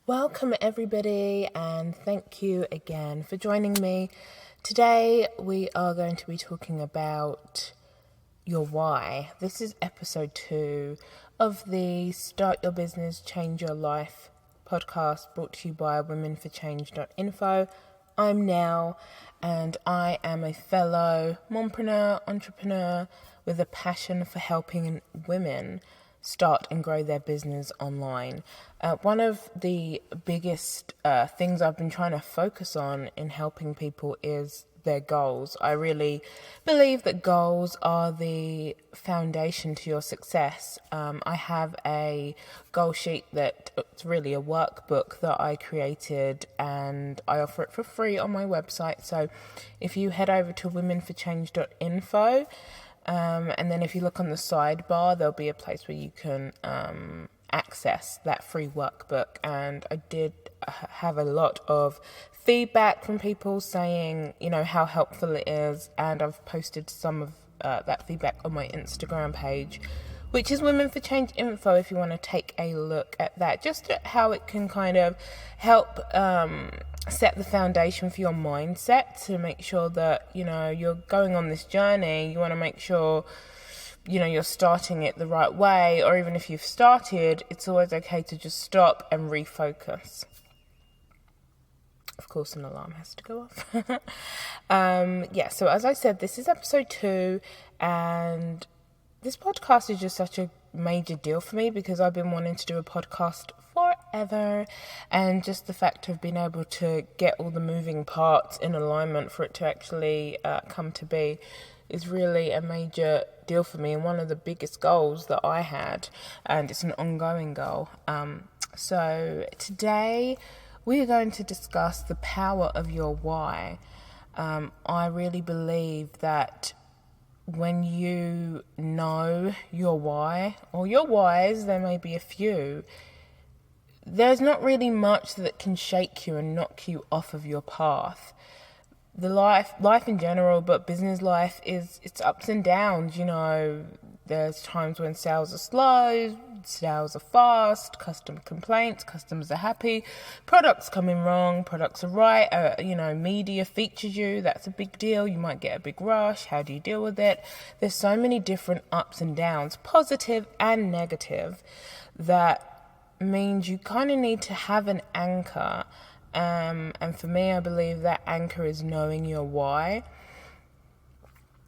Welcome everybody, and thank you again for joining me. Today we are going to be talking about your why. This is episode 2 of the Start Your Business, Change Your Life podcast, brought to you by womenforchange.info. I'm Nell, and I am a fellow mompreneur, entrepreneur with a passion for helping women start and grow their business online. One of the biggest things I've been trying to focus on in helping people is their goals. I really believe that goals are the foundation to your success. I have a goal sheet it's really a workbook that I created, and I offer it for free on my website. So if you head over to womenforchange.info, and then if you look on the sidebar, there'll be a place where you can access that free workbook. And I did have a lot of feedback from people saying, how helpful it is. And I've posted some of that feedback on my Instagram page, which is Women for Change Info, if you want to take a look at that. Just how it can kind of help set the foundation for your mindset to make sure that, you're going on this journey. You want to make sure, you're starting it the right way, or even if you've started, it's always okay to just stop and refocus. Of course, an alarm has to go off. So as I said, this is episode 2, and this podcast is just such a major deal for me because I've been wanting to do a podcast forever, and just the fact of being able to get all the moving parts in alignment for it to actually come to be is really a major deal for me, and one of the biggest goals that I had, and it's an ongoing goal. So today we are going to discuss the power of your why. I really believe that when you know your why, or your whys, there may be a few, there's not really much that can shake you and knock you off of your path. The life in general, but business life it's ups and downs. There's times when sales are slow, sales are fast, customer complaints, customers are happy, products coming wrong, products are right, media features you, that's a big deal, you might get a big rush, how do you deal with it? There's so many different ups and downs, positive and negative, that means you kind of need to have an anchor, and for me, I believe that anchor is knowing your why.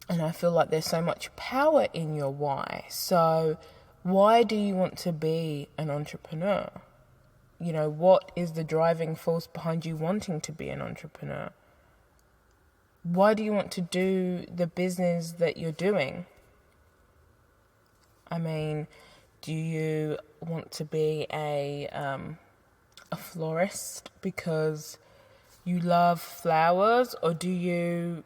And I feel like there's so much power in your why. So why do you want to be an entrepreneur? What is the driving force behind you wanting to be an entrepreneur? Why do you want to do the business that you're doing? Do you want to be a florist because you love flowers, or did you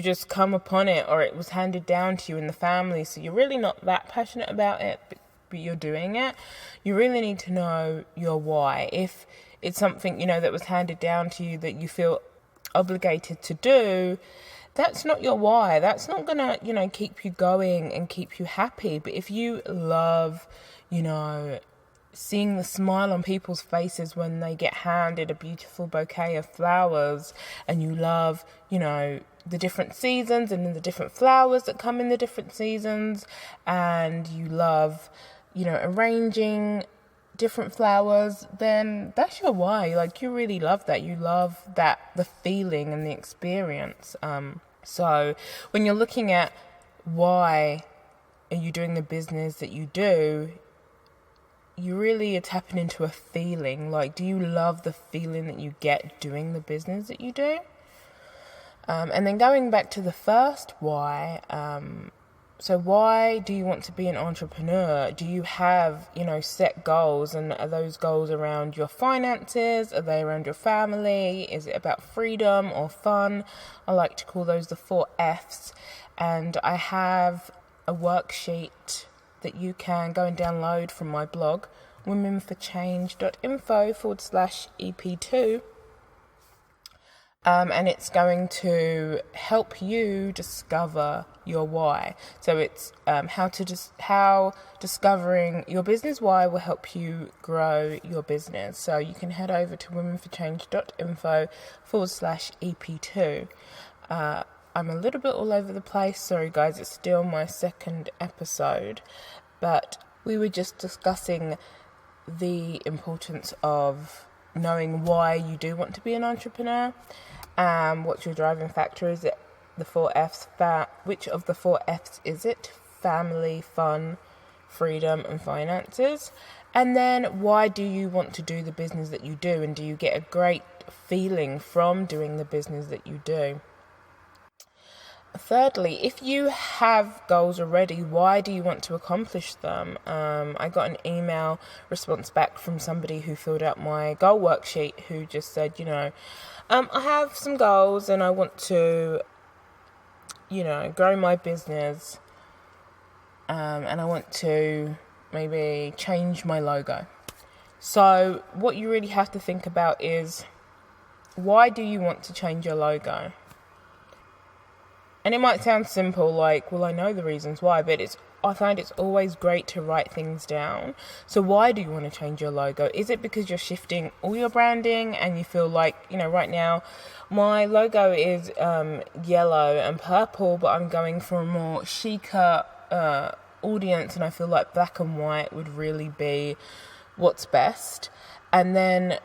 just come upon it, or it was handed down to you in the family, so you're really not that passionate about it, but you're doing it? You really need to know your why. If it's something, that was handed down to you that you feel obligated to do, that's not your why. That's not gonna, keep you going and keep you happy. But if you love, seeing the smile on people's faces when they get handed a beautiful bouquet of flowers, and you love, the different seasons and the different flowers that come in the different seasons, and you love, arranging different flowers, then that's your why. Like, you really love that. You love that, the feeling and the experience. So when you're looking at why are you doing the business that you do, you really are tapping into a feeling. Like, do you love the feeling that you get doing the business that you do? And then going back to the first why, so why do you want to be an entrepreneur? Do you have, set goals, and are those goals around your finances? Are they around your family? Is it about freedom or fun? I like to call those the 4 F's. And I have a worksheet that you can go and download from my blog, womenforchange.info/EP2. And it's going to help you discover your why. So it's how discovering your business why will help you grow your business. So you can head over to womenforchange.info/EP2. I'm a little bit all over the place. Sorry guys, it's still my second episode, but we were just discussing the importance of knowing why you do want to be an entrepreneur. What's your driving factor? Is it the 4 F's? Which of the 4 F's is it? Family, fun, freedom, and finances. And then why do you want to do the business that you do? And do you get a great feeling from doing the business that you do? Thirdly, if you have goals already, why do you want to accomplish them? I got an email response back from somebody who filled out my goal worksheet who just said, I have some goals and I want to, grow my business, and I want to maybe change my logo. So what you really have to think about is, why do you want to change your logo? And it might sound simple, like, well, I know the reasons why, but I find it's always great to write things down. So why do you want to change your logo? Is it because you're shifting all your branding and you feel like, right now my logo is yellow and purple, but I'm going for a more chicer audience, and I feel like black and white would really be what's best. And then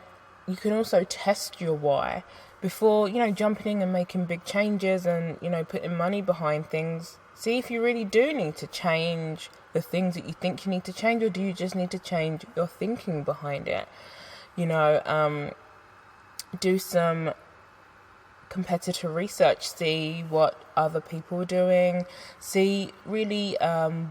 you can also test your why. Before, jumping in and making big changes and, putting money behind things, see if you really do need to change the things that you think you need to change, or do you just need to change your thinking behind it? Do some competitor research, see what other people are doing, see really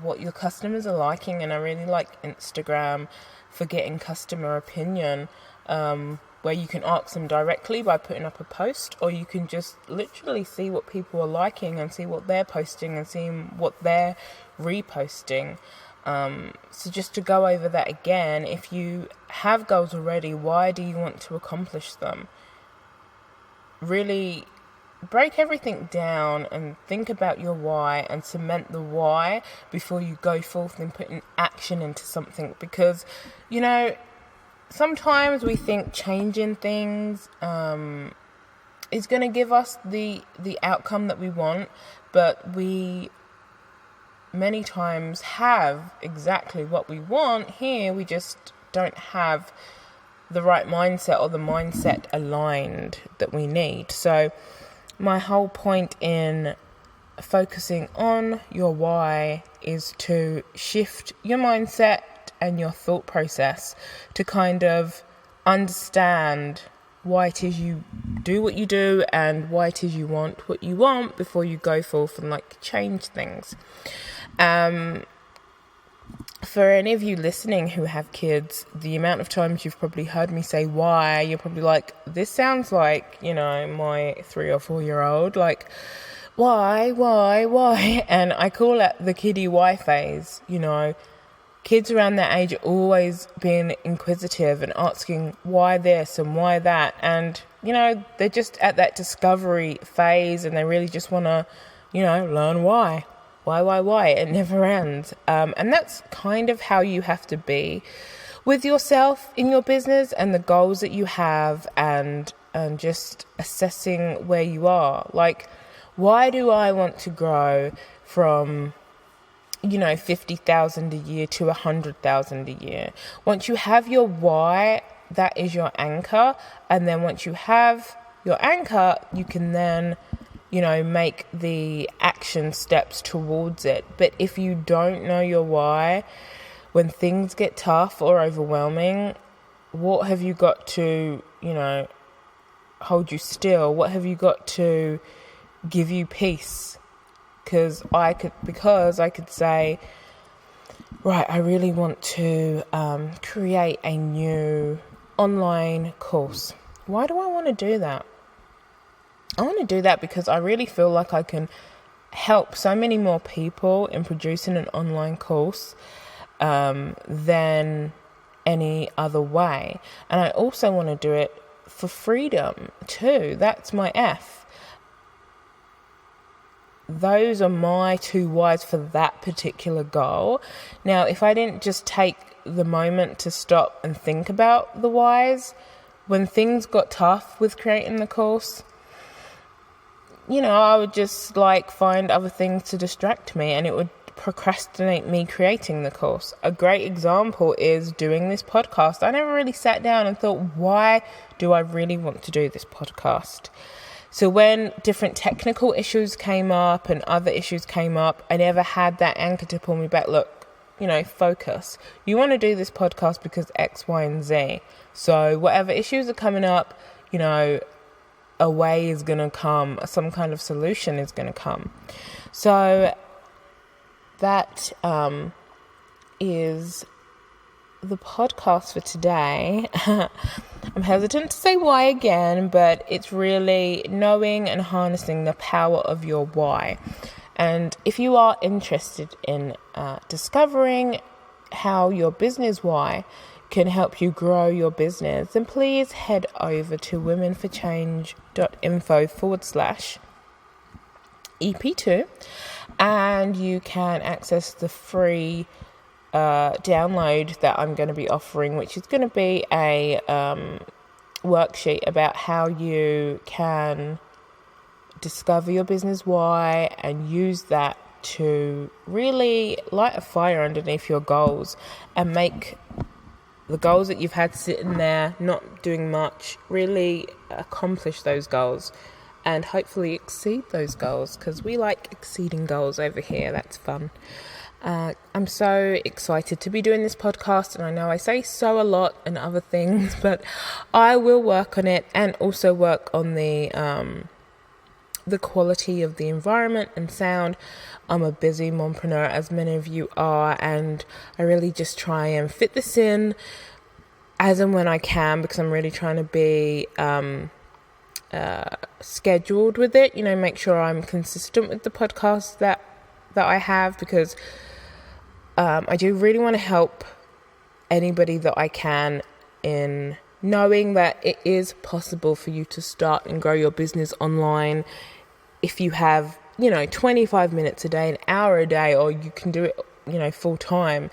what your customers are liking. And I really like Instagram for getting customer opinion, where you can ask them directly by putting up a post, or you can just literally see what people are liking and see what they're posting and see what they're reposting. So just to go over that again, if you have goals already, why do you want to accomplish them? Really break everything down and think about your why and cement the why before you go forth and put an action into something. Because, sometimes we think changing things is going to give us the outcome that we want, but we many times have exactly what we want here. We just don't have the right mindset or the mindset aligned that we need. So my whole point in focusing on your why is to shift your mindset and your thought process to kind of understand why it is you do what you do and why it is you want what you want before you go forth and change things. For any of you listening who have kids, the amount of times you've probably heard me say why, you're probably like, this sounds like, my 3 or 4 year old, why? And I call it the kiddie why phase. Kids around that age are always being inquisitive and asking why this and why that. And, they're just at that discovery phase and they really just want to, learn why. Why? It never ends. And that's kind of how you have to be with yourself in your business and the goals that you have, and just assessing where you are. Why do I want to grow from 50,000 a year to 100,000 a year? Once you have your why, that is your anchor. And then once you have your anchor, you can then, make the action steps towards it. But if you don't know your why, when things get tough or overwhelming, what have you got to, hold you still? What have you got to give you peace? Because I could say, right, I really want to create a new online course. Why do I want to do that? I want to do that because I really feel like I can help so many more people in producing an online course than any other way. And I also want to do it for freedom too. That's my F. those are my 2 whys for that particular goal. Now, if I didn't just take the moment to stop and think about the whys, when things got tough with creating the course, I would just find other things to distract me, and it would procrastinate me creating the course. A great example is doing this podcast. I never really sat down and thought, why do I really want to do this podcast? So when different technical issues came up and other issues came up, I never had that anchor to pull me back. Look, focus. You want to do this podcast because X, Y, and Z. So whatever issues are coming up, a way is going to come, some kind of solution is going to come. So that is the podcast for today. I'm hesitant to say why again, but it's really knowing and harnessing the power of your why. And if you are interested in discovering how your business why can help you grow your business, then please head over to womenforchange.info/EP2, and you can access the free download that I'm going to be offering, which is going to be a worksheet about how you can discover your business why and use that to really light a fire underneath your goals and make the goals that you've had sitting there not doing much really accomplish those goals and hopefully exceed those goals, because we like exceeding goals over here. That's fun. I'm so excited to be doing this podcast, and I know I say so a lot and other things, but I will work on it and also work on the quality of the environment and sound. I'm a busy mompreneur, as many of you are, and I really just try and fit this in as and when I can, because I'm really trying to be scheduled with it, make sure I'm consistent with the podcast that I have, because I do really want to help anybody that I can in knowing that it is possible for you to start and grow your business online if you have 25 minutes a day, an hour a day, or you can do it full time.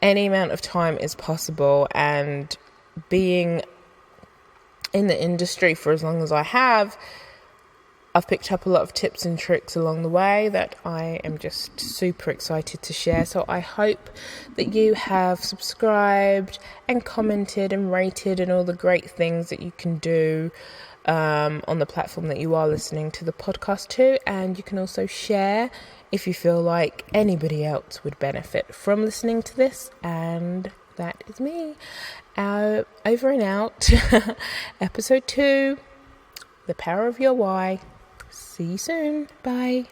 Any amount of time is possible, and being in the industry for as long as I have, I've picked up a lot of tips and tricks along the way that I am just super excited to share. So I hope that you have subscribed and commented and rated and all the great things that you can do on the platform that you are listening to the podcast to. And you can also share if you feel like anybody else would benefit from listening to this. And that is me. Over and out. Episode 2, The Power of Your Why. See you soon. Bye.